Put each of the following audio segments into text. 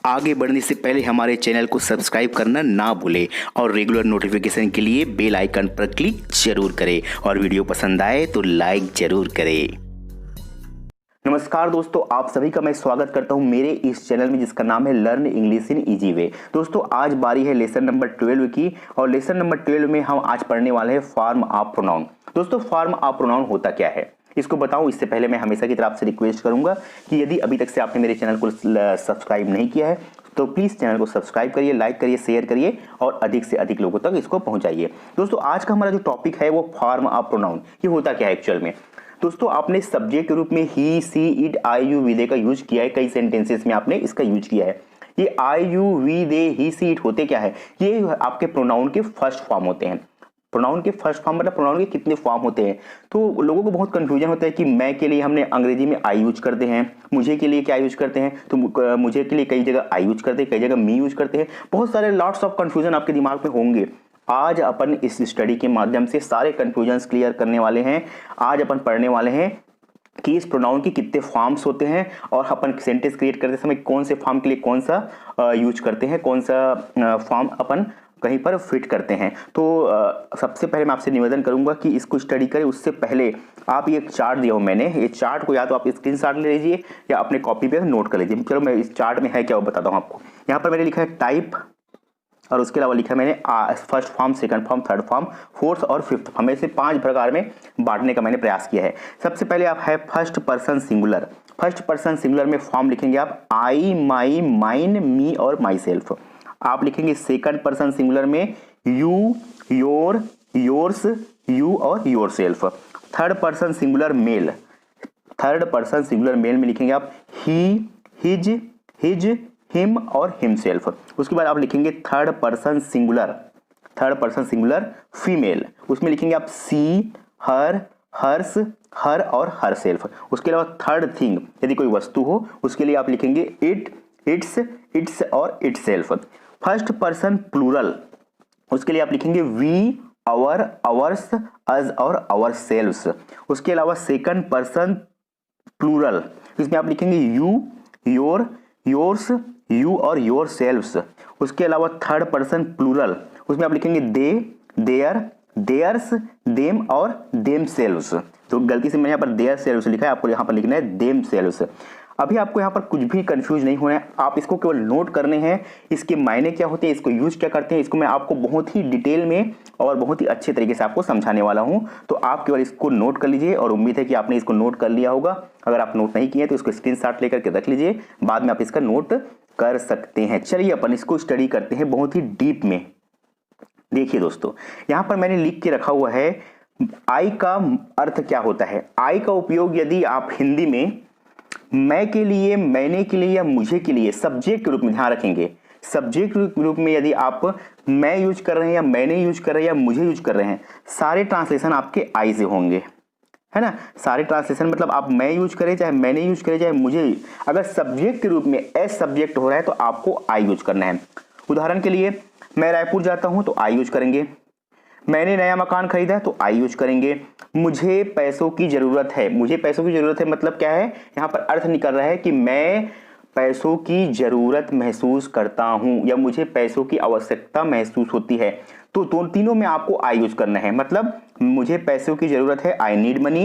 आगे बढ़ने से पहले हमारे चैनल को सब्सक्राइब करना ना भूलें और रेगुलर नोटिफिकेशन के लिए बेल आइकन पर क्लिक जरूर करें और वीडियो पसंद आए तो लाइक जरूर करें। नमस्कार दोस्तों, आप सभी का मैं स्वागत करता हूं मेरे इस चैनल में जिसका नाम है learn English in easy way. दोस्तों आज बारी है लेसन नंबर 12 की और लेसन नंबर 12 में हम आज पढ़ने वाले हैं फॉर्म ऑफ प्रोनाउन। दोस्तों फॉर्म ऑफ प्रोनाउन होता क्या है इसको बताऊं इससे पहले मैं हमेशा की तरह आपसे रिक्वेस्ट करूंगा कि यदि अभी तक से आपने मेरे चैनल को सब्सक्राइब नहीं किया है तो प्लीज़ चैनल को सब्सक्राइब करिए, लाइक करिए, शेयर करिए और अधिक से अधिक लोगों तक इसको पहुंचाइए। दोस्तों आज का हमारा जो टॉपिक है वो फॉर्म ऑफ प्रोनाउन। ये होता क्या है एक्चुअल में। दोस्तों आपने सब्जेक्ट के रूप में ही, she, it, I, you, we, दे का यूज किया है, कई सेंटेंसेस में आपने इसका यूज किया है। ये I, you, we, they, he, she, it होते क्या है? ये आपके प्रोनाउन के फर्स्ट फॉर्म होते हैं। प्रोनाउन के फर्स्ट फॉर्म मतलब प्रोनाउन के कितने फॉर्म होते हैं। तो लोगों को बहुत कंफ्यूजन होता है कि मैं के लिए हमने अंग्रेजी में आई यूज करते हैं, मुझे के लिए क्या यूज करते हैं, तो मुझे के लिए कई जगह आई यूज करते हैं, कई जगह मी यूज करते हैं। बहुत सारे लॉट्स ऑफ कंफ्यूजन आपके दिमाग में होंगे। आज अपन इस स्टडी के माध्यम से सारे कंफ्यूजन्स क्लियर करने वाले हैं। आज अपन पढ़ने वाले हैं कि इस प्रोनाउन के कितने फॉर्म्स होते हैं और अपन सेंटेंस क्रिएट करते समय कौन से फॉर्म के लिए कौन सा यूज करते हैं, कौन सा फॉर्म अपन कहीं पर फिट करते हैं। तो सबसे पहले मैं आपसे निवेदन करूंगा कि इसको स्टडी करें उससे पहले आप ये चार्ट दिया हो मैंने, ये चार्ट को या तो आप स्क्रीनशॉट ले लीजिए या अपने कॉपी पे नोट कर लीजिए। चलो मैं इस चार्ट में है क्या वो बताता हूँ आपको। यहाँ पर मैंने लिखा है टाइप और उसके अलावा लिखा है मैंने first form, second form, third form, fourth और फिफ्थ फॉर्म। ऐसे 5 प्रकार में बांटने का मैंने प्रयास किया है। सबसे पहले आप है first person singular. First person singular में फॉर्म लिखेंगे आप आई, माई, माइन, मी और माई सेल्फ। आप लिखेंगे सेकंड पर्सन सिंगुलर में यू, योर, योर्स, यू और yourself. Third person singular male. Third person singular male में लिखेंगे आप ही, हिज, हिज, हिम और हिमसेल्फ। उसके बाद आप लिखेंगे third person singular. Third person singular female, उसमें लिखेंगे आप सी, हर, हर्स, हर और हर सेल्फ। उसके अलावा थर्ड थिंग यदि कोई वस्तु हो उसके लिए आप लिखेंगे इट, इट्स, इट्स और itself. First person plural उसके लिए आप लिखेंगे वी, आवर, आवर्स, अस और आवर सेल्व्स। उसके अलावा सेकंड पर्सन प्लूरल इसमें आप लिखेंगे यू, योर, योर्स, यू और योर सेल्व्स। उसके अलावा थर्ड पर्सन प्लूरल उसमें आप लिखेंगे दे, देयर, देयर्स, देम और देम सेल्व्स। तो गलती से मैंने यहाँ पर देयर सेल्व्स लिखा है, आपको यहाँ पर लिखना है देम सेल्व्स। अभी आपको यहाँ पर कुछ भी कंफ्यूज नहीं होना है, आप इसको केवल नोट करने हैं, इसके मायने क्या होते हैं, इसको यूज क्या करते हैं, इसको मैं आपको बहुत ही डिटेल में और बहुत ही अच्छे तरीके से आपको समझाने वाला हूँ। तो आप केवल इसको नोट कर लीजिए और उम्मीद है कि आपने इसको नोट कर लिया होगा। अगर आप नोट नहीं किए तो इसको स्क्रीनशॉट लेकर के रख लीजिए, बाद में आप इसका नोट कर सकते हैं। चलिए अपन इसको स्टडी करते हैं बहुत ही डीप में। देखिए दोस्तों यहाँ पर मैंने लिख के रखा हुआ है आई का अर्थ क्या होता है। आई का उपयोग यदि आप हिंदी में मैं के लिए, मैंने के लिए या मुझे के लिए सब्जेक्ट के रूप में ध्यान रखेंगे। सब्जेक्ट के रूप में यदि आप मैं यूज कर रहे हैं या मैंने यूज कर रहे हैं या मुझे यूज कर रहे हैं, सारे ट्रांसलेशन आपके आई से होंगे, है ना। सारे ट्रांसलेशन मतलब आप मैं यूज करें चाहे मैंने यूज करें चाहे मुझे, अगर सब्जेक्ट के रूप में एज सब्जेक्ट हो रहा है तो आपको आई यूज करना है। उदाहरण के लिए मैं रायपुर जाता हूं तो आई यूज करेंगे, मैंने नया मकान खरीदा है तो आई यूज करेंगे, मुझे पैसों की जरूरत है। मुझे पैसों की जरूरत है मतलब क्या है, यहाँ पर अर्थ निकल रहा है कि मैं पैसों की जरूरत महसूस करता हूं या मुझे पैसों की आवश्यकता महसूस होती है। तो तीनों में आपको आई यूज करना है। मतलब मुझे पैसों की जरूरत है, आई नीड मनी।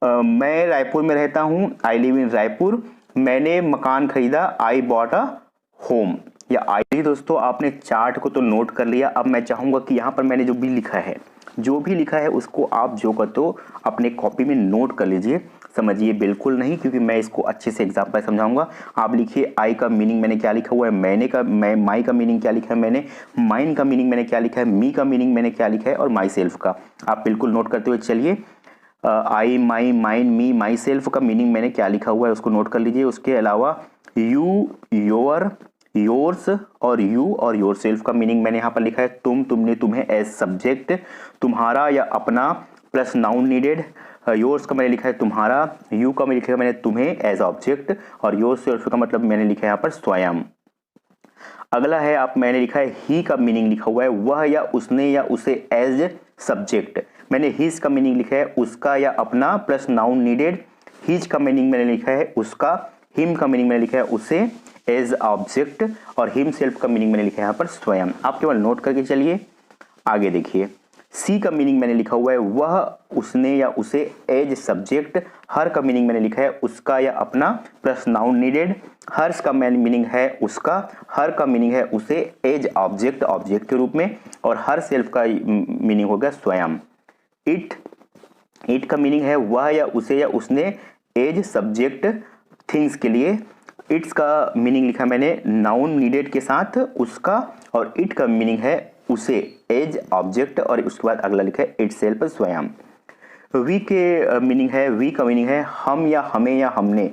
मैं रायपुर में रहता हूं, आई लिव इन रायपुर। मैंने मकान खरीदा, आई बॉट अ होम या आई। दोस्तों आपने चार्ट को तो नोट कर लिया। अब मैं चाहूंगा कि यहाँ पर मैंने जो भी लिखा है उसको आप जो कर तो अपने कॉपी में नोट कर लीजिए। समझिए बिल्कुल नहीं, क्योंकि मैं इसको अच्छे से एग्जाम्पल समझाऊंगा। आप लिखिए आई का मीनिंग मैंने क्या लिखा हुआ है, माई का मीनिंग क्या लिखा है मैंने, माइन का मीनिंग मैंने क्या लिखा है, मी का मीनिंग मैंने क्या लिखा है और माई सेल्फ का आप बिल्कुल नोट करते हुए चलिए। आई, माई, माइन, मी, माई सेल्फ का मीनिंग मैंने क्या लिखा हुआ है उसको नोट कर लीजिए। उसके अलावा यू, योर, योर्स और यू और योर सेल्फ का मीनिंग मैंने यहाँ पर लिखा है तुम, तुमने, तुम्हें एज सब्जेक्ट, तुम्हारा या अपना प्लस नाउन नीडेड। योर्स का मैंने लिखा है तुम्हारा, यू का मैंने लिखा है मैंने तुम्हें एज ऑब्जेक्ट और योर सेल्फ का मतलब मैंने लिखा है यहाँ पर स्वयं। अगला है आप मैंने लिखा है ही का मीनिंग लिखा हुआ है वह या उसने या उसे एज सब्जेक्ट। मैंने हिज का मीनिंग लिखा है उसका या अपना प्लस नाउन नीडेड। हिज का मीनिंग मैंने लिखा है उसका, हिम का मीनिंग मैंने लिखा है उसे एज ऑब्जेक्ट, और हिमसेल्फ का मीनिंग मैंने लिखा है यहाँ पर स्वयं। आप केवल नोट करके चलिए। आगे देखिए, सी का मीनिंग मैंने लिखा हुआ है वह, उसने या उसे, एज सब्जेक्ट। हर का मीनिंग मैंने लिखा है उसका या अपना प्लस नाउन नीडेड। हर्ष का मीनिंग है उसका, हर का मीनिंग है उसे, एज ऑब्जेक्ट, ऑब्जेक्ट के रूप में, और हर सेल्फ का मीनिंग होगा स्वयं। इट का मीनिंग है वह या उसे या उसने, एज सब्जेक्ट थिंग्स के लिए। इट्स का मीनिंग लिखा मैंने नाउन नीडेड के साथ उसका, और इट का मीनिंग है उसे, एज ऑब्जेक्ट, और उसके बाद अगला लिखा है इटसेल्फ स्वयं। वी के मीनिंग है, वी का मीनिंग है हम या हमें या हमने,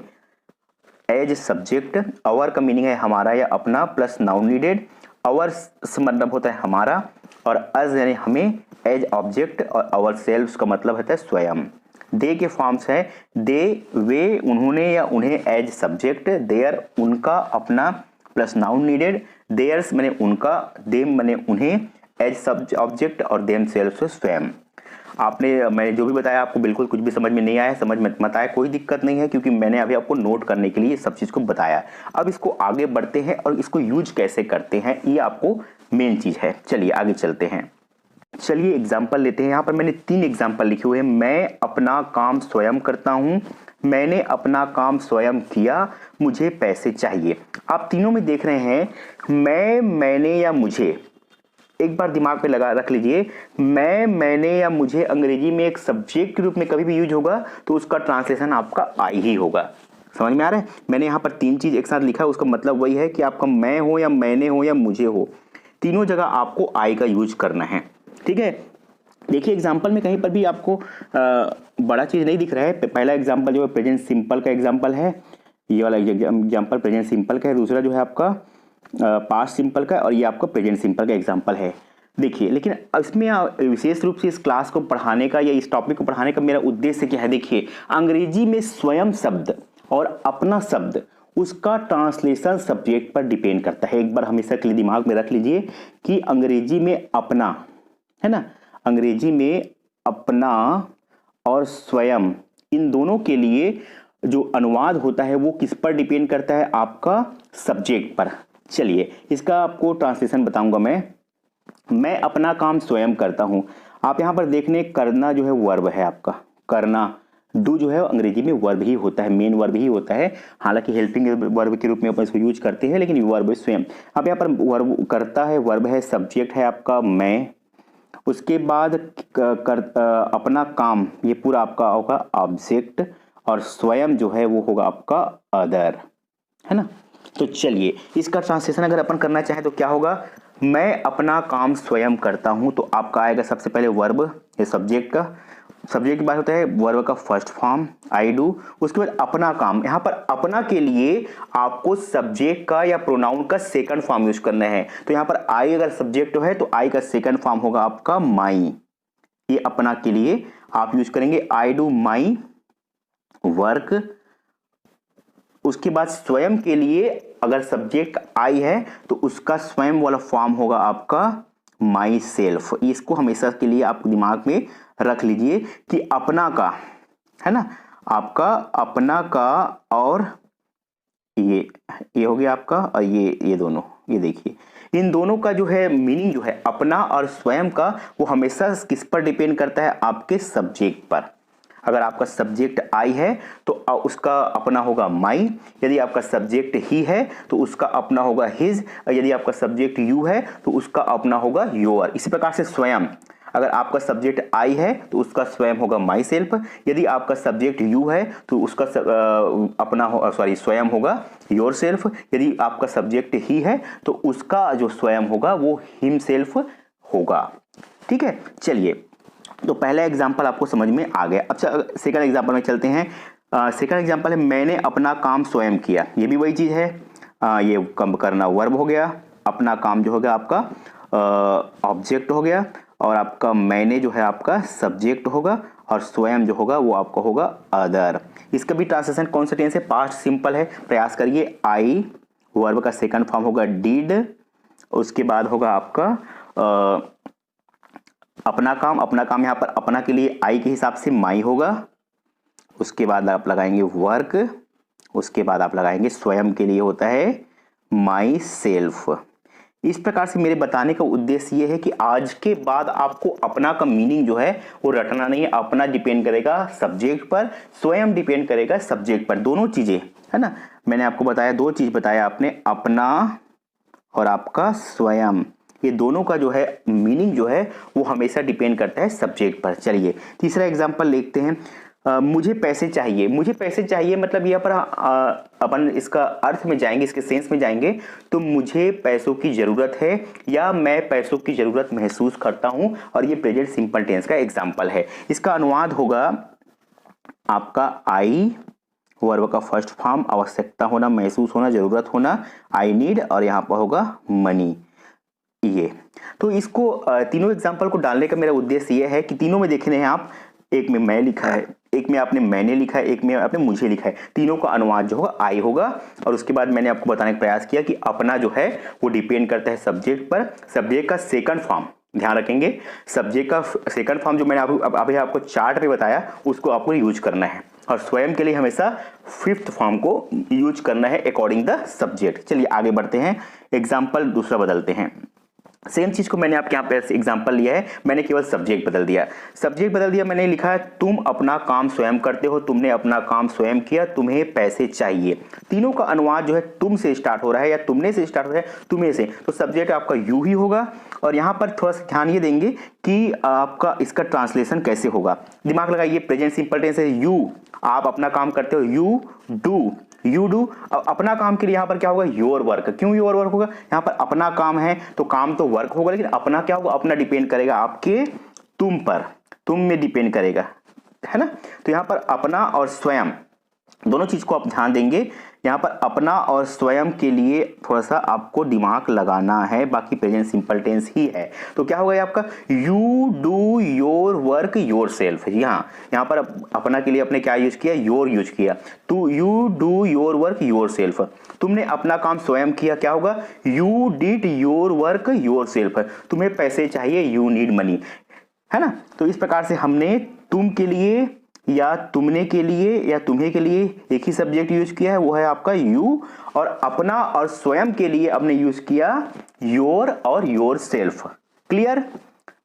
एज सब्जेक्ट। आवर का मीनिंग है हमारा या अपना प्लस नाउन नीडेड। आवर मतलब होता है हमारा, और अस यानी हमें, एज ऑब्जेक्ट, और आवर सेल्फ का मतलब होता है स्वयं। दे के फॉर्म्स है दे, वे, उन्होंने या उन्हें, एज सब्जेक्ट। देयर उनका, अपना प्लस नाउन नीडेड। देयर्स मैंने उनका, देम मैंने उन्हें, एज सब ऑब्जेक्ट, और देम सेल्फ स्वयं। मैंने जो भी बताया आपको बिल्कुल कुछ भी समझ में नहीं आया, समझ में मत आया, कोई दिक्कत नहीं है, क्योंकि मैंने अभी आपको नोट करने के लिए सब चीज़ को बताया। अब इसको आगे बढ़ते हैं और इसको यूज कैसे करते हैं, ये आपको मेन चीज़ है। चलिए आगे चलते हैं। चलिए एग्जाम्पल लेते हैं। यहाँ पर मैंने 3 एग्जाम्पल लिखे हुए हैं। मैं अपना काम स्वयं करता हूँ, मैंने अपना काम स्वयं किया, मुझे पैसे चाहिए। आप तीनों में देख रहे हैं मैं, मैंने या मुझे। एक बार दिमाग पे लगा रख लीजिए, मैं, मैंने या मुझे अंग्रेजी में एक सब्जेक्ट के रूप में कभी भी यूज होगा तो उसका ट्रांसलेशन आपका आई ही होगा। समझ में आ रहा है? मैंने यहाँ पर 3 चीज एक साथ लिखा है, उसका मतलब वही है कि आपका मैं हो या मैंने हो या मुझे हो, तीनों जगह आपको आई का यूज करना है। ठीक है, देखिए एग्जाम्पल में कहीं पर भी आपको बड़ा चीज नहीं दिख रहा है। पहला एग्जाम्पल जो है प्रेजेंट सिंपल का एग्जाम्पल है, ये वाला एग्जाम्पल प्रेजेंट सिंपल का है। दूसरा जो है आपका पास्ट सिंपल का, और ये आपका प्रेजेंट सिंपल का एग्जाम्पल है। देखिए, लेकिन इसमें विशेष रूप से इस क्लास को पढ़ाने का या इस टॉपिक को पढ़ाने का मेरा उद्देश्य क्या है। देखिए, अंग्रेजी में स्वयं शब्द और अपना शब्द, उसका ट्रांसलेशन सब्जेक्ट पर डिपेंड करता है। एक बार हमेशा के लिए दिमाग में रख लीजिए कि अंग्रेजी में अपना है ना, अंग्रेजी में अपना और स्वयं, इन दोनों के लिए जो अनुवाद होता है वो किस पर डिपेंड करता है, आपका सब्जेक्ट पर। चलिए इसका आपको ट्रांसलेशन बताऊंगा। मैं अपना काम स्वयं करता हूं। आप यहां पर देखने, करना जो है वर्ब है आपका, करना। डू जो है अंग्रेजी में वर्ब ही होता है, मेन वर्ब ही होता है। हालांकि हेल्पिंग वर्ब के रूप में अपन इसको यूज करते हैं, लेकिन वर्ब स्वयं। अब यहाँ पर वर्ब करता है, वर्ब है, सब्जेक्ट है आपका मैं। उसके बाद अपना काम, ये पूरा आपका होगा ऑब्जेक्ट, और स्वयं जो है वो होगा आपका अदर, है ना। तो चलिए इसका ट्रांसलेशन अगर अपन करना चाहें तो क्या होगा, मैं अपना काम स्वयं करता हूं, तो आपका आएगा सबसे पहले वर्ब, ये सब्जेक्ट का, सब्जेक्ट की बात होता है, वर्ब का फर्स्ट फॉर्म आई डू। उसके बाद अपना काम, यहां पर अपना के लिए आपको सब्जेक्ट का या प्रोनाउन का सेकंड फॉर्म यूज करना है। तो यहां पर आई अगर सब्जेक्ट है तो आई का सेकंड फॉर्म होगा आपका माई। ये अपना के लिए आप यूज करेंगे आई डू माई वर्क। उसके बाद स्वयं के लिए अगर सब्जेक्ट आई है तो उसका स्वयं वाला फॉर्म होगा आपका माई सेल्फ। इसको हमेशा के लिए आप दिमाग में रख लीजिए कि अपना का, है ना, आपका अपना का, और ये हो गया आपका, और ये दोनों, ये देखिए इन दोनों का जो है मीनिंग जो है अपना और स्वयं का, वो हमेशा किस पर डिपेंड करता है, आपके सब्जेक्ट पर। अगर आपका सब्जेक्ट आई है तो उसका अपना होगा माई। यदि आपका सब्जेक्ट ही है तो उसका अपना होगा हिज। यदि आपका सब्जेक्ट यू है तो उसका अपना होगा योर। इसी प्रकार से स्वयं, अगर आपका सब्जेक्ट आई है तो उसका स्वयं होगा माई सेल्फ। यदि आपका सब्जेक्ट यू है तो उसका स्वयं होगा योर सेल्फ। यदि आपका सब्जेक्ट ही है तो उसका जो स्वयं होगा वो हिम सेल्फ होगा। ठीक है, चलिए तो पहला एग्जाम्पल आपको समझ में आ गया। अब सेकंड एग्जाम्पल में चलते हैं। सेकंड एग्जाम्पल है मैंने अपना काम स्वयं किया। ये भी वही चीज है, ये कम करना वर्ब हो गया, अपना काम जो हो गया आपका ऑब्जेक्ट हो गया, और आपका मैंने जो है आपका सब्जेक्ट होगा, और स्वयं जो होगा वो आपका होगा अदर। इसका भी ट्रांसलेशन कौन सा टेंस है, पास्ट सिंपल है। प्रयास करिए, आई वर्ब का सेकंड फॉर्म होगा डिड। उसके बाद होगा आपका अपना काम यहाँ पर अपना के लिए आई के हिसाब से माई होगा। उसके बाद आप लगाएंगे वर्क। उसके बाद आप लगाएंगे स्वयं के लिए होता है माई सेल्फ। इस प्रकार से मेरे बताने का उद्देश्य ये है कि आज के बाद आपको अपना का मीनिंग जो है वो रटना नहीं है। अपना डिपेंड करेगा सब्जेक्ट पर, स्वयं डिपेंड करेगा सब्जेक्ट पर, दोनों चीजें है ना। मैंने आपको बताया, दो चीज बताया आपने, अपना और आपका स्वयं, ये दोनों का जो है मीनिंग जो है वो हमेशा डिपेंड करता है सब्जेक्ट पर। चलिए तीसरा एग्जांपल देखते हैं। मुझे पैसे चाहिए। मुझे पैसे चाहिए मतलब यहाँ पर अपन इसका अर्थ में जाएंगे, इसके सेंस में जाएंगे तो मुझे पैसों की जरूरत है या मैं पैसों की जरूरत महसूस करता हूं, और ये प्रेजेंट सिंपल टेंस का एग्जांपल है। इसका अनुवाद होगा आपका आई, वर्ब का फर्स्ट फॉर्म, आवश्यकता होना, महसूस होना, जरूरत होना, आई नीड, और यहाँ पर होगा मनी। ये तो इसको तीनों एग्जांपल को डालने का मेरा उद्देश्य ये है कि तीनों में देख रहे हैं आप, एक में मैं लिखा है, एक में आपने मैंने लिखा है, एक में आपने मुझे लिखा है, तीनों का अनुवाद जो होगा आई होगा। और उसके बाद मैंने आपको बताने का प्रयास किया कि अपना जो है वो डिपेंड करता है सब्जेक्ट पर। सब्जेक्ट का सेकंड फॉर्म ध्यान रखेंगे, सब्जेक्ट का सेकंड फॉर्म जो मैंने अभी आपको चार्ट में बताया उसको आपको यूज करना है, और स्वयं के लिए हमेशा फिफ्थ फॉर्म को यूज करना है अकॉर्डिंग द सब्जेक्ट। चलिए आगे बढ़ते हैं, एग्जाम्पल दूसरा बदलते हैं। सेम चीज को मैंने आपके यहाँ पे एग्जांपल लिया है, मैंने केवल सब्जेक्ट बदल दिया। सब्जेक्ट बदल दिया, मैंने लिखा है तुम अपना काम स्वयं करते हो, तुमने अपना काम स्वयं किया, तुम्हें पैसे चाहिए। तीनों का अनुवाद जो है तुम से स्टार्ट हो रहा है या तुमने से स्टार्ट हो रहा है, तुम्हें से, तो सब्जेक्ट आपका यू ही होगा। और यहाँ पर थोड़ा सा ध्यान ये देंगे कि आपका इसका ट्रांसलेशन कैसे होगा। दिमाग लगाइए, प्रेजेंट सिंपल टेंस है यू, आप अपना काम करते हो, यू डू, यू डू। अपना काम के लिए यहाँ पर क्या होगा, योर वर्क। क्यों योर वर्क होगा, यहाँ पर अपना काम है तो काम तो वर्क होगा, लेकिन अपना क्या होगा, अपना डिपेंड करेगा आपके तुम पर, तुम में डिपेंड करेगा, है ना। तो यहाँ पर अपना और स्वयं दोनों चीज को आप ध्यान देंगे। यहाँ पर अपना और स्वयं के लिए थोड़ा सा आपको दिमाग लगाना है, बाकी प्रेजेंट सिंपल टेंस ही है। तो क्या होगा आपका, you do your work your self. यहाँ पर अपना के लिए आपने क्या यूज किया, योर यूज किया, तो you do your work your self. तुमने अपना काम स्वयं किया, क्या होगा, you did your work your self. तुम्हें पैसे चाहिए, यू नीड मनी, है ना। तो इस प्रकार से हमने तुम के लिए या तुमने के लिए या तुम्हें के लिए एक ही सब्जेक्ट यूज किया है, वो है आपका यू, और अपना और स्वयं के लिए हमने यूज किया योर और योर सेल्फ। क्लियर।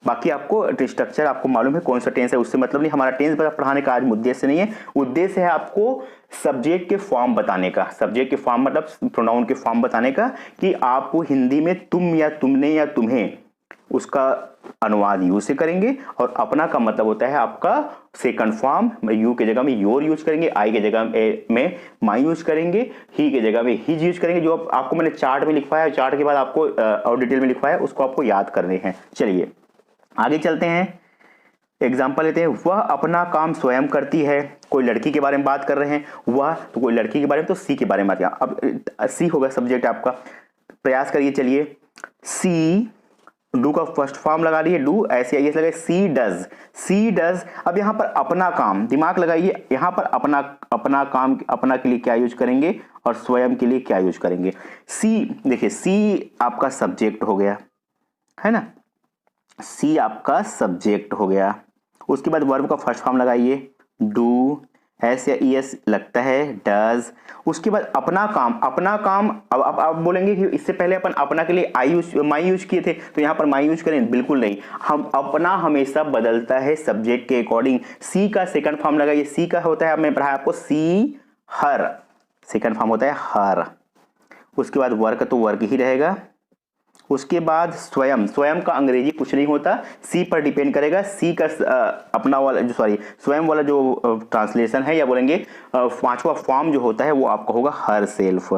बाकी आपको स्ट्रक्चर आपको मालूम है कौन सा टेंस है, उससे मतलब नहीं, हमारा टेंस पढ़ाने का आज उद्देश्य नहीं है। उद्देश्य है आपको सब्जेक्ट के फॉर्म बताने का, सब्जेक्ट के फॉर्म मतलब प्रोनाउन के फॉर्म बताने का, कि आपको हिंदी में तुम या तुमने या तुम्हें उसका अनुवाद यू से करेंगे, और अपना का मतलब होता है आपका सेकंड फॉर्म, यू के जगह में योर यूज करेंगे, आई के जगह में माई यूज करेंगे, ही के जगह में हिज यूज करेंगे। जो आपको मैंने चार्ट में लिखवाया, चार्ट के बाद आपको और डिटेल में लिखवाया, उसको आपको याद करने हैं। चलिए आगे चलते हैं, एग्जाम्पल लेते हैं। वह अपना काम स्वयं करती है, कोई लड़की के बारे में बात कर रहे हैं, वह तो कोई लड़की के बारे में, तो सी के बारे में बात। अब सी होगा सब्जेक्ट आपका, प्रयास करिए। चलिए सी, डू का फर्स्ट फॉर्म लगा लिए, डू, ऐसे आइए लगे, सी डज, सी डज। अब यहाँ पर अपना काम, दिमाग लगाइए, यहाँ पर अपना काम, अपना के लिए क्या यूज करेंगे और स्वयं के लिए क्या यूज करेंगे। सी, देखिए सी आपका सब्जेक्ट हो गया, है ना, सी आपका सब्जेक्ट हो गया। उसके बाद वर्ब का फर्स्ट फॉर्म लगाइए, डू, एस या ईएस लगता है, डज। उसके बाद अपना काम, अपना काम, अब आप बोलेंगे कि इससे पहले अपन अपना के लिए माई यूज किए थे, तो यहाँ पर माई यूज करें, बिल्कुल नहीं। हम अपना हमेशा बदलता है सब्जेक्ट के अकॉर्डिंग। सी का सेकंड फॉर्म लगाइए, सी का होता है, मैंने पढ़ाया आपको, सी हर, सेकंड फॉर्म होता है हर। उसके बाद वर्क तो वर्क ही रहेगा। उसके बाद स्वयं, स्वयं का अंग्रेजी कुछ नहीं होता, सी पर डिपेंड करेगा। सी का अपना वाला जो स्वयं वाला जो ट्रांसलेशन है, या बोलेंगे पांचवा फॉर्म जो होता है वो आपका होगा हर सेल्फ।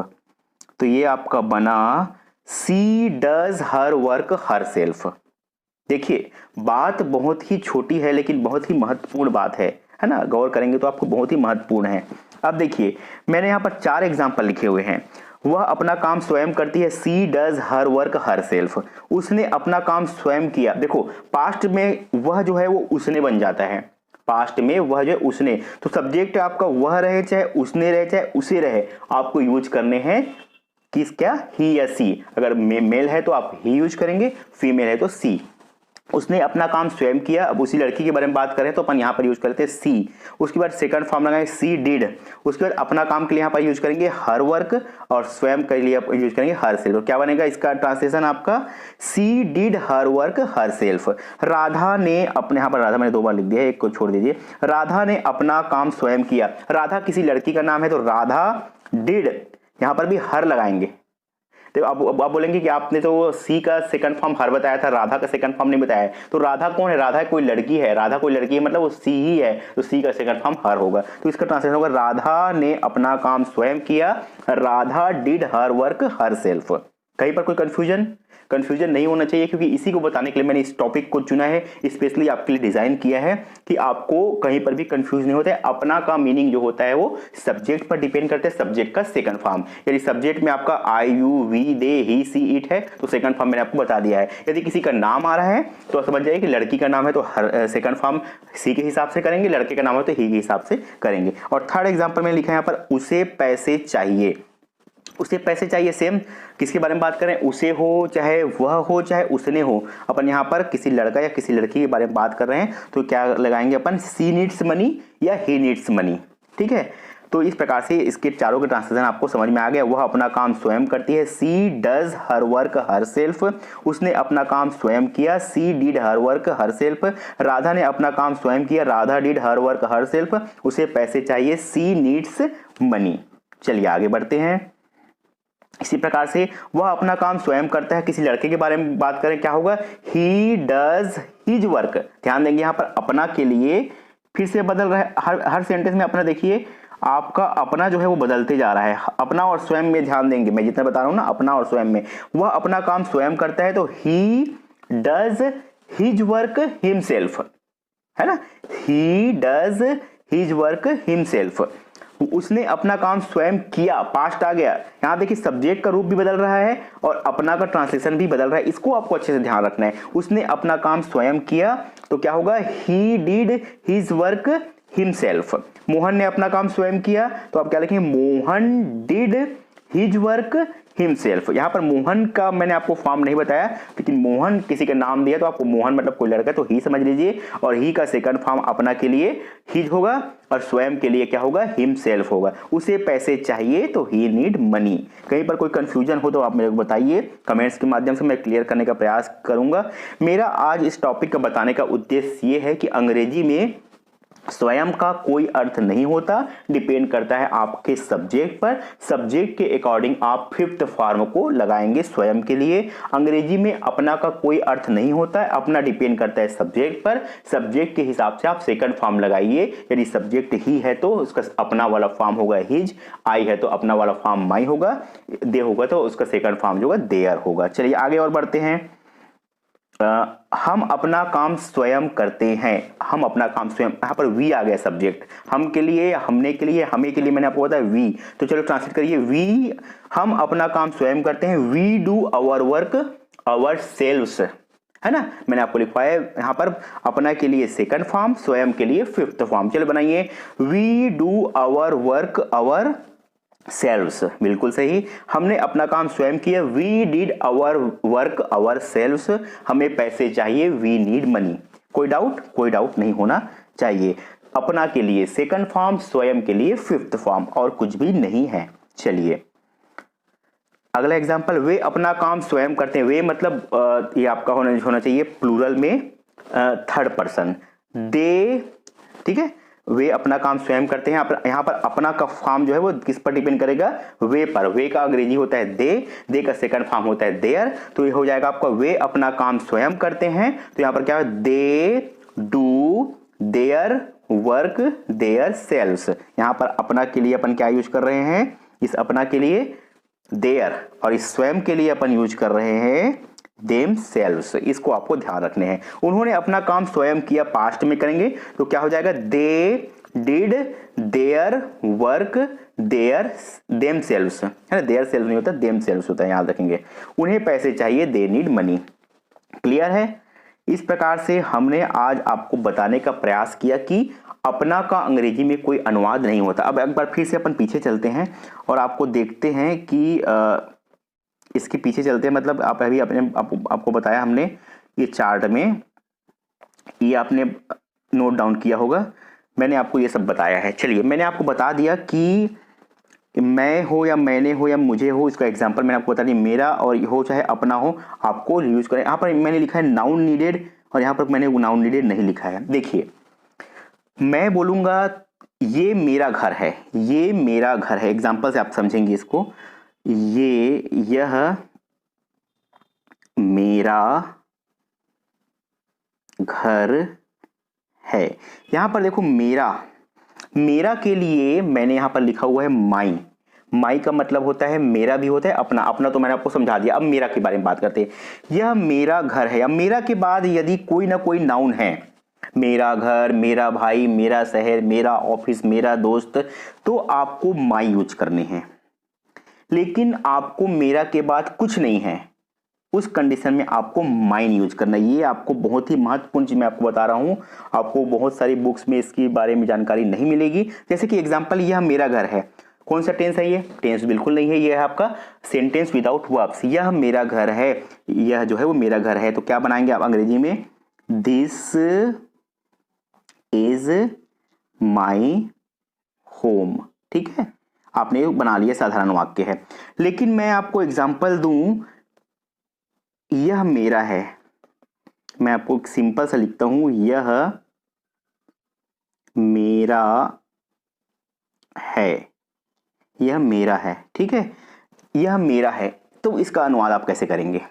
तो ये आपका बना she does her work herself. देखिए बात बहुत ही छोटी है लेकिन बहुत ही महत्वपूर्ण बात है ना, गौर करेंगे तो आपको बहुत ही महत्वपूर्ण है। अब देखिए मैंने यहाँ पर 4 एग्जाम्पल लिखे हुए हैं। वह अपना काम स्वयं करती है, she does her work herself. उसने अपना काम स्वयं किया, देखो पास्ट में वह जो है वो उसने बन जाता है, पास्ट में वह जो है उसने, तो सब्जेक्ट आपका वह रहे चाहे उसने रहे चाहे उसे रहे, आपको यूज करने हैं किस, क्या, ही या सी। अगर मेल है तो आप ही यूज करेंगे, फीमेल है तो सी। उसने अपना काम स्वयं किया। अब उसी लड़की के बारे में बात करें तो अपन यहाँ पर यूज करते हैं सी, उसके बाद सेकंड फॉर्म लगाएंगे सी डिड, उसके बाद अपना काम के लिए यहाँ पर यूज करेंगे हर वर्क और स्वयं के लिए यूज करेंगे हर सेल्फ। तो क्या बनेगा इसका ट्रांसलेशन आपका, she did her work herself. Radha ने अपने, यहाँ पर राधा मैंने 2 बार लिख दिया है, एक को छोड़ दीजिए। राधा ने अपना काम स्वयं किया। राधा किसी लड़की का नाम है तो राधा डिड, यहाँ पर भी हर लगाएंगे। तो अब बोलेंगे कि आपने तो सी का सेकंड फॉर्म हर बताया था, राधा का सेकंड फॉर्म नहीं बताया। तो राधा कौन है, राधा कोई लड़की है, राधा कोई लड़की है मतलब वो सी ही है, तो सी का सेकंड फॉर्म हर होगा। तो इसका ट्रांसलेशन होगा राधा ने अपना काम स्वयं किया, Radha did her work her self. कहीं पर कोई कंफ्यूजन नहीं होना चाहिए, क्योंकि इसी को बताने के लिए मैंने इस टॉपिक को चुना है, स्पेशली आपके लिए डिजाइन किया है कि आपको कहीं पर भी कंफ्यूज नहीं होता है। अपना का मीनिंग जो होता है वो सब्जेक्ट पर डिपेंड करता है, सब्जेक्ट का सेकंड फॉर्म। यदि सब्जेक्ट में आपका I you we they he she it है तो सेकंड फॉर्म मैंने आपको बता दिया है। यदि किसी का नाम आ रहा है तो समझ जाइए कि लड़की का नाम है तो हर सेकंड फॉर्म सी के हिसाब से करेंगे, लड़के का नाम है तो ही के हिसाब से करेंगे। और थर्ड एग्जाम्पल में लिखा है यहाँ पर उसे पैसे चाहिए। उसे पैसे चाहिए, सेम किसके बारे में बात करें, उसे हो चाहे वह हो चाहे उसने हो, अपन यहाँ पर किसी लड़का या किसी लड़की के बारे में बात कर रहे हैं तो क्या लगाएंगे अपन, सी नीड्स मनी या ही नीड्स मनी। ठीक है, तो इस प्रकार से इसके चारों के ट्रांसलेशन आपको समझ में आ गया। वह अपना काम स्वयं करती है, she does her work herself. उसने अपना काम स्वयं किया, she did her work herself. Radha ने अपना काम स्वयं किया, Radha did her work herself. उसे पैसे चाहिए, सी नीड्स मनी। चलिए आगे बढ़ते हैं। इसी प्रकार से वह अपना काम स्वयं करता है, किसी लड़के के बारे में बात करें क्या होगा, ही डज हिज वर्क। ध्यान देंगे यहाँ पर अपना के लिए फिर से बदल रहा है, हर सेंटेंस में अपना देखिए आपका अपना जो है वो बदलते जा रहा है। अपना और स्वयं में ध्यान देंगे, मैं जितना बता रहा हूं ना अपना और स्वयं में, वह अपना काम स्वयं करता है तो he does his work himself, है ना, he does his work himself. उसने अपना काम स्वयं किया, पास्ट आ गया। यहां देखिए सब्जेक्ट का रूप भी बदल रहा है और अपना का ट्रांसलेशन भी बदल रहा है, इसको आपको अच्छे से ध्यान रखना है। उसने अपना काम स्वयं किया तो क्या होगा, he did his work himself. Mohan ने अपना काम स्वयं किया तो आप क्या लिखेंगे, Mohan did his work himself. यहाँ पर मोहन का मैंने आपको फॉर्म नहीं बताया, लेकिन मोहन किसी का नाम दिया तो आपको मोहन मतलब कोई लड़का तो ही समझ लीजिए, और ही का सेकंड फॉर्म अपना के लिए हिज होगा और स्वयं के लिए क्या होगा, हिमसेल्फ होगा। उसे पैसे चाहिए तो ही नीड मनी। कहीं पर कोई कंफ्यूजन हो तो आप मेरे को बताइए, कमेंट्स के माध्यम से मैं क्लियर करने का प्रयास करूंगा। मेरा आज इस टॉपिक का बताने का उद्देश्य ये है कि अंग्रेजी में स्वयं का कोई अर्थ नहीं होता, डिपेंड करता है आपके सब्जेक्ट पर। सब्जेक्ट के अकॉर्डिंग आप फिफ्थ फॉर्म को लगाएंगे स्वयं के लिए। अंग्रेजी में अपना का कोई अर्थ नहीं होता है, अपना डिपेंड करता है सब्जेक्ट पर। सब्जेक्ट के हिसाब से आप सेकंड फॉर्म लगाइए। यदि सब्जेक्ट ही है तो उसका अपना वाला फॉर्म होगा हिज, आई है तो अपना वाला फॉर्म माई होगा, दे होगा तो उसका सेकंड फॉर्म जो होगा देयर होगा। चलिए आगे और बढ़ते हैं। हम अपना काम स्वयं करते हैं, हम अपना काम स्वयं, यहाँ पर वी आ गया सब्जेक्ट, हम के लिए, हमने के लिए, हमें के लिए मैंने आपको बताया वी, तो चलो ट्रांसलेट करिए, वी हम अपना काम स्वयं करते हैं, we do our work ourselves, है ना। मैंने आपको लिखवाया यहाँ पर अपना के लिए सेकंड फॉर्म, स्वयं के लिए फिफ्थ फॉर्म। चलो बनाइए, we do our work ourselves, बिल्कुल सही। हमने अपना काम स्वयं किया, we did our work ourselves. हमें पैसे चाहिए, वी नीड मनी। कोई डाउट नहीं होना चाहिए। अपना के लिए सेकंड फॉर्म, स्वयं के लिए फिफ्थ फॉर्म, और कुछ भी नहीं है। चलिए अगला एग्जांपल, वे अपना काम स्वयं करते हैं। वे मतलब ये आपका होना चाहिए प्लूरल में थर्ड पर्सन, दे, ठीक है। वे अपना काम स्वयं करते हैं। यहाँ पर अपना का फॉर्म जो है वो किस पर डिपेंड करेगा, वे पर। वे का अंग्रेजी होता है दे का सेकंड फॉर्म होता है देयर, तो ये हो जाएगा आपका वे अपना काम स्वयं करते हैं। तो यहाँ पर क्या है, they do their work their selves. यहाँ पर अपना के लिए अपन क्या यूज कर रहे हैं, इस अपना के लिए देयर, और इस स्वयं के लिए अपन यूज कर रहे हैं देम सेल्व्स। इसको आपको ध्यान रखने हैं। उन्होंने अपना काम स्वयं किया, पास्ट में करेंगे तो क्या हो जाएगा, they did their work their themselves, है ना। देयर सेल्व्स नहीं होता, देम सेल्व्स होता है, याद रखेंगे। उन्हें पैसे चाहिए, दे नीड मनी। क्लियर है। इस प्रकार से हमने आज आपको बताने का प्रयास किया कि अपना का अंग्रेजी में कोई अनुवाद नहीं होता। अब एक बार फिर से अपन पीछे चलते हैं और आपको देखते हैं कि इसके पीछे चलते हैं, मतलब आप अभी अपने आपको बताया हमने ये चार्ट में ये आपने नोट डाउन किया होगा, मैंने आपको ये सब बताया है। चलिए, मैंने आपको बता दिया कि मैं हो या मैंने हो या मुझे हो, इसका एग्जांपल मैंने आपको बता दिया। मेरा और हो चाहे अपना हो, आपको यूज करें। यहाँ पर मैंने लिखा है नाउन नीडेड, और यहाँ पर मैंने नाउन नीडेड नहीं लिखा है। देखिए, मैं बोलूंगा ये मेरा घर है, ये मेरा घर है, एग्जाम्पल से आप समझेंगे इसको। यह मेरा घर है। यहां पर देखो, मेरा के लिए मैंने यहां पर लिखा हुआ है माई। माई का मतलब होता है मेरा भी होता है अपना। अपना तो मैंने आपको समझा दिया। अब मेरा के बारे में बात करते हैं। यह मेरा घर है। अब मेरा के बाद यदि कोई ना कोई नाउन है, मेरा घर, मेरा भाई, मेरा शहर, मेरा ऑफिस, मेरा दोस्त, तो आपको माई यूज करने हैं। लेकिन आपको मेरा के बाद कुछ नहीं है, उस कंडीशन में आपको माइन यूज करना है। ये आपको बहुत ही महत्वपूर्ण चीज मैं आपको बता रहा हूं। आपको बहुत सारी बुक्स में इसके बारे में जानकारी नहीं मिलेगी। जैसे कि एग्जांपल, यह मेरा घर है, कौन सा टेंस है? ये टेंस बिल्कुल नहीं है, ये है आपका सेंटेंस विदाउट वर्ब्स। यह मेरा घर है, यह जो है वो मेरा घर है। तो क्या बनाएंगे आप अंग्रेजी में? This is my home. ठीक है, आपने बना लिया, साधारण वाक्य है। लेकिन मैं आपको एग्जाम्पल दूं, यह मेरा है, मैं आपको एक सिंपल सा लिखता हूं, यह मेरा है, यह मेरा है। ठीक है, यह मेरा है। तो इसका अनुवाद आप कैसे करेंगे?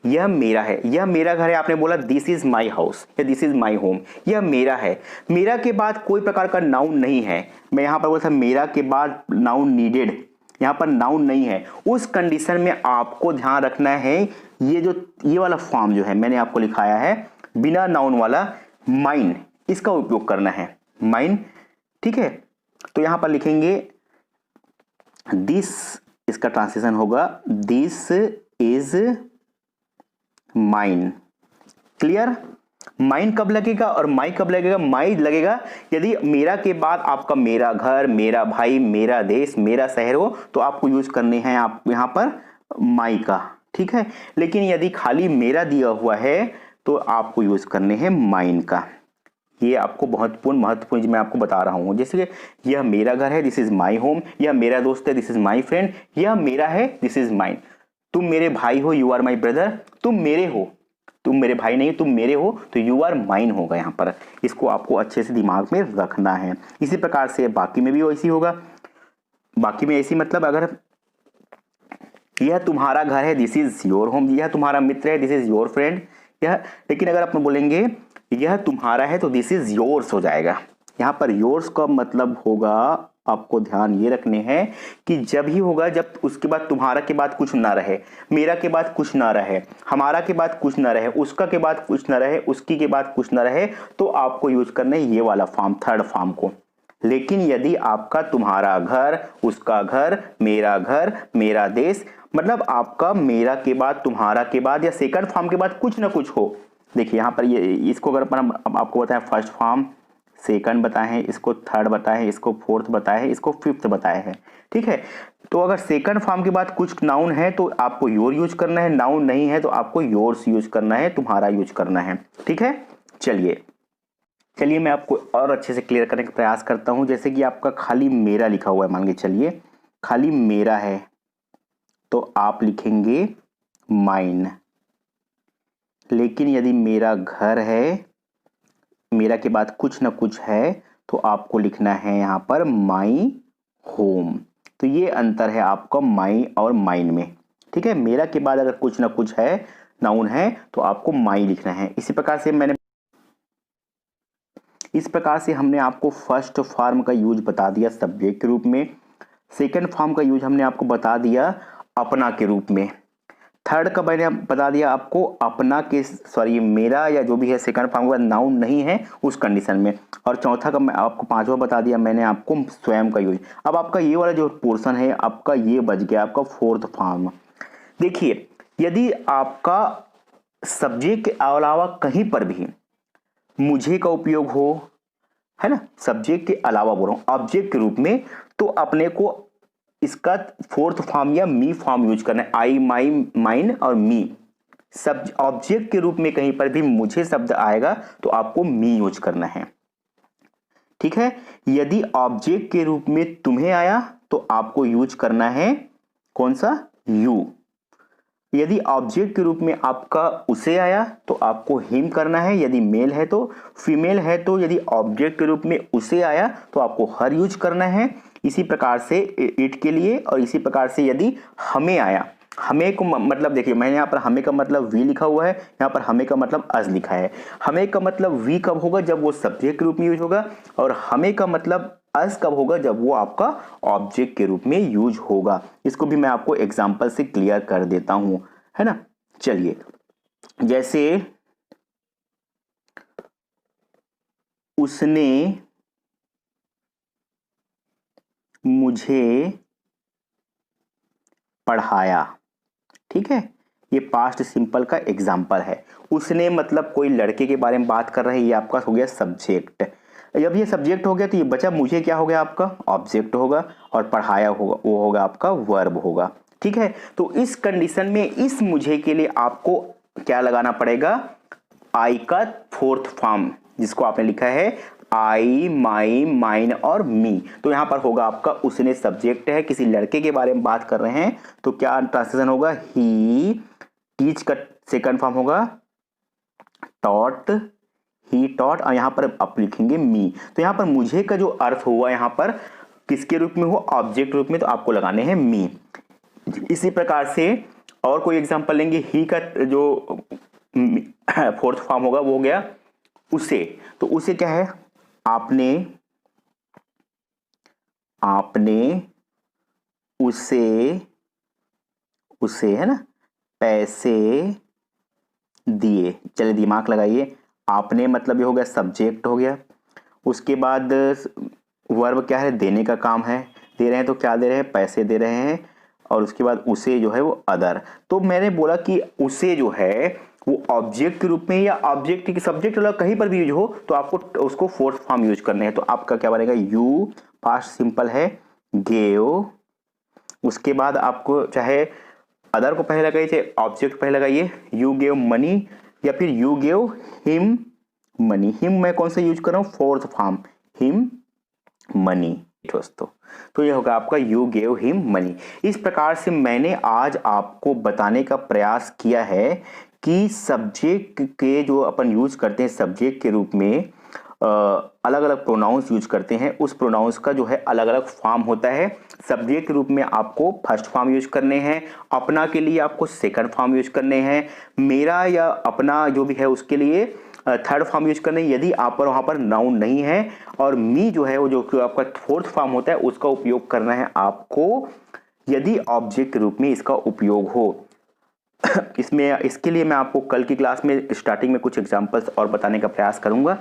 यह मेरा है, यह मेरा घर है। आपने बोला दिस इज माई हाउस या दिस इज माई होम। यह मेरा है। मेरा के बाद कोई प्रकार का नाउन नहीं है। मैं यहां पर बोला था मेरा के बाद नाउन नीडेड, यहां पर नाउन नहीं है। उस कंडीशन में आपको ध्यान रखना है, ये वाला फॉर्म जो है मैंने आपको लिखाया है, बिना नाउन वाला माइन, इसका उपयोग करना है, माइन। ठीक है, तो यहां पर लिखेंगे दिस, इसका ट्रांसलेशन होगा this is mine. Clear? Mine कब लगेगा और माई कब लगेगा? माई लगेगा यदि मेरा के बाद आपका मेरा घर, मेरा भाई, मेरा देश, मेरा शहर हो, तो आपको यूज करने हैं आप यहां पर माई का। ठीक है, लेकिन यदि खाली मेरा दिया हुआ है तो आपको यूज करने हैं माइन का। ये आपको महत्वपूर्ण मैं आपको बता रहा हूं। जैसे कि यह मेरा घर है, दिस इज माई होम। यह मेरा दोस्त है, दिस इज माई फ्रेंड। यह मेरा है, दिस इज माइन। तुम मेरे भाई हो, यू आर माई ब्रदर। तुम मेरे हो, तुम मेरे भाई नहीं, तुम मेरे हो, तो यू आर माइन होगा यहां पर। इसको आपको अच्छे से दिमाग में रखना है। इसी प्रकार से बाकी में भी ऐसी होगा। बाकी में ऐसी मतलब, अगर यह तुम्हारा घर है, दिस इज योर होम। यह तुम्हारा मित्र है, दिस इज योर फ्रेंड। यह, लेकिन अगर आप बोलेंगे यह तुम्हारा है, तो दिस इज योर्स हो जाएगा। यहां पर योर्स का मतलब होगा, आपको ध्यान ये रखने हैं कि जब ही होगा जब उसके बाद तुम्हारा के बाद कुछ ना रहे, मेरा के बाद कुछ ना रहे, हमारा के बाद कुछ ना रहे, उसका के बाद कुछ ना रहे, उसकी के बाद कुछ ना रहे, तो आपको यूज करना है ये वाला फॉर्म, थर्ड फॉर्म को। लेकिन यदि आपका तुम्हारा घर, उसका घर, मेरा देश, मतलब आपका मेरा के बाद, तुम्हारा के बाद या सेकंड फॉर्म के बाद कुछ ना कुछ हो। देखिए यहाँ पर ये, इसको अगर हम आपको बताएं फर्स्ट फॉर्म, सेकंड बताए हैं, इसको थर्ड बताए हैं, इसको फोर्थ बताए हैं, इसको फिफ्थ बताए हैं। ठीक है, तो अगर सेकंड फॉर्म के बाद कुछ नाउन है तो आपको योर यूज करना है, नाउन नहीं है तो आपको योर्स यूज करना है, तुम्हारा यूज करना है। ठीक है, चलिए मैं आपको और अच्छे से क्लियर करने का प्रयास करता हूं। जैसे कि आपका खाली मेरा लिखा हुआ है, मान के चलिए खाली मेरा है, तो आप लिखेंगे माइन। लेकिन यदि मेरा घर है, मेरा के बाद कुछ ना कुछ है, तो आपको लिखना है यहां पर माई होम। तो ये अंतर है आपका माई और माइन में। ठीक है, मेरा के बाद अगर कुछ ना कुछ है, नाउन है, तो आपको माई लिखना है। इस प्रकार से हमने आपको फर्स्ट फॉर्म का यूज बता दिया सब्जेक्ट के रूप में। सेकंड फॉर्म का यूज हमने आपको बता दिया अपना के रूप में। थर्ड का मैंने बता दिया आपको अपना के, सॉरी मेरा या जो भी है सेकंड फॉर्म का नाउन नहीं है उस कंडीशन में। और चौथा का मैं आपको, पांचवा बता दिया मैंने आपको स्वयं का यूज। अब आपका ये वाला जो पोर्शन है आपका ये बच गया आपका फोर्थ फॉर्म। देखिए, यदि आपका सब्जेक्ट के अलावा कहीं पर भी मुझे का उपयोग हो, है ना, सब्जेक्ट के अलावा बोल रहा हूं ऑब्जेक्ट के रूप में, तो अपने को इसका फोर्थ फॉर्म या मी फॉर्म यूज करना है। आई, माई, माइन और मी। ऑब्जेक्ट के रूप में कहीं पर भी मुझे शब्द आएगा तो आपको मी यूज करना है, ठीक है। यदि ऑब्जेक्ट के रूप में तुम्हें आया तो आपको यूज करना है कौन सा, यू। यदि ऑब्जेक्ट के रूप में आपका उसे आया तो आपको हिम करना है, यदि मेल है तो। फीमेल है तो यदि ऑब्जेक्ट के रूप में उसे आया तो आपको हर यूज करना है, इसी प्रकार से इट के लिए। और इसी प्रकार से यदि हमें आया, हमें को मतलब देखिए मैंने यहाँ पर हमें का मतलब वी लिखा हुआ है, यहाँ पर हमें का मतलब अज लिखा है। हमें का मतलब वी कब होगा, जब वो सब्जेक्ट के रूप में यूज होगा, और हमें का मतलब अज कब होगा, जब वो आपका ऑब्जेक्ट के रूप में यूज होगा। इसको भी मैं आपको एग्जांपल से क्लियर कर देता हूं, है ना। चलिए, जैसे उसने मुझे पढ़ाया, ठीक है, ये पास्ट सिंपल का एग्जाम्पल है। उसने मतलब कोई लड़के के बारे में बात कर रहे हैं, ये आपका हो गया सब्जेक्ट। जब ये सब्जेक्ट हो गया तो ये बचा मुझे क्या हो गया, आपका ऑब्जेक्ट होगा, और पढ़ाया होगा वो होगा आपका वर्ब होगा, ठीक है। तो इस कंडीशन में इस मुझे के लिए आपको क्या लगाना पड़ेगा, आई का फोर्थ फॉर्म, जिसको आपने लिखा है आई, माई, माइन और मी। तो यहां पर होगा आपका उसने सब्जेक्ट है, किसी लड़के के बारे में बात कर रहे हैं तो क्या ट्रांसलेशन होगा, ही। टीच का सेकंड फॉर्म होगा टॉट, ही टॉट, और यहां पर आप लिखेंगे मी। तो यहां पर मुझे का जो अर्थ हुआ यहाँ पर किसके रूप में हुआ, ऑब्जेक्ट रूप में, तो आपको लगाने हैं मी। इसी प्रकार से और कोई एग्जांपल लेंगे, ही का जो फोर्थ फॉर्म होगा वो हो गया उसे। तो उसे क्या है, आपने उसे है ना पैसे दिए। चलिए दिमाग लगाइए, आपने मतलब ये हो गया सब्जेक्ट हो गया, उसके बाद वर्ब क्या है, देने का काम है, दे रहे हैं तो क्या दे रहे हैं, पैसे दे रहे हैं, और उसके बाद उसे जो है वो अदर। तो मैंने बोला कि उसे जो है वो ऑब्जेक्ट के रूप में या ऑब्जेक्ट की सब्जेक्ट अलग कहीं पर भी यूज हो तो आपको उसको फोर्थ फॉर्म यूज करने हैं। तो आपका क्या बनेगा, यू, पास्ट सिंपल है, गेव, उसके बाद आपको चाहे अदर को पहले लगाइए चाहे ऑब्जेक्ट पहले लगाइए, यू गेव मनी, या फिर you gave him money. Him मैं कौन सा यूज कर रहा हूं, फोर्थ फॉर्म, हिम मनी दोस्तों। तो ये होगा आपका यू गेव हिम मनी। इस प्रकार से मैंने आज आपको बताने का प्रयास किया है कि सब्जेक्ट के जो अपन यूज करते हैं सब्जेक्ट के रूप में अलग अलग प्रोनाउंस यूज करते हैं, उस प्रोनाउंस का जो है अलग अलग फॉर्म होता है। सब्जेक्ट के रूप में आपको फर्स्ट फॉर्म यूज करने हैं, अपना के लिए आपको सेकंड फॉर्म यूज करने हैं, मेरा या अपना जो भी है उसके लिए थर्ड फॉर्म यूज करने। यदि आप पर वहां पर नाउन नहीं है, और मी जो है वो जो आपका फोर्थ फॉर्म होता है उसका उपयोग करना है आपको, यदि ऑब्जेक्ट के रूप में इसका उपयोग हो। इसके लिए मैं आपको कल की क्लास में स्टार्टिंग में कुछ एग्जांपल्स और बताने का प्रयास करूंगा,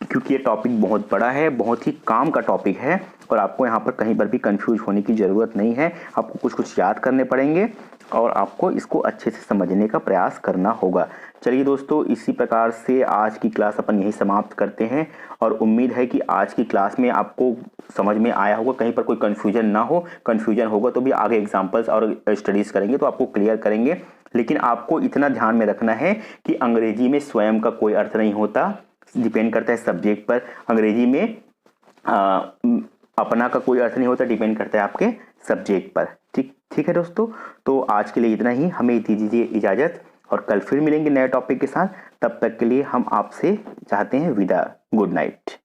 क्योंकि ये टॉपिक बहुत बड़ा है, बहुत ही काम का टॉपिक है, और आपको यहाँ पर कहीं पर भी कंफ्यूज होने की ज़रूरत नहीं है। आपको कुछ कुछ याद करने पड़ेंगे और आपको इसको अच्छे से समझने का प्रयास करना होगा। चलिए दोस्तों, इसी प्रकार से आज की क्लास अपन यही समाप्त करते हैं, और उम्मीद है कि आज की क्लास में आपको समझ में आया होगा, कहीं पर कोई कन्फ्यूजन ना हो। कन्फ्यूजन होगा तो भी आगे एग्जाम्पल्स और स्टडीज़ करेंगे तो आपको क्लियर करेंगे। लेकिन आपको इतना ध्यान में रखना है कि अंग्रेजी में स्वयं का कोई अर्थ नहीं होता, डिपेंड करता है सब्जेक्ट पर। अंग्रेजी में अपना का कोई अर्थ नहीं होता, डिपेंड करता है आपके सब्जेक्ट पर। ठीक है दोस्तों, तो आज के लिए इतना ही, हमें दीजिए इजाज़त, और कल फिर मिलेंगे नए टॉपिक के साथ। तब तक के लिए हम आपसे चाहते हैं विदा। Good night.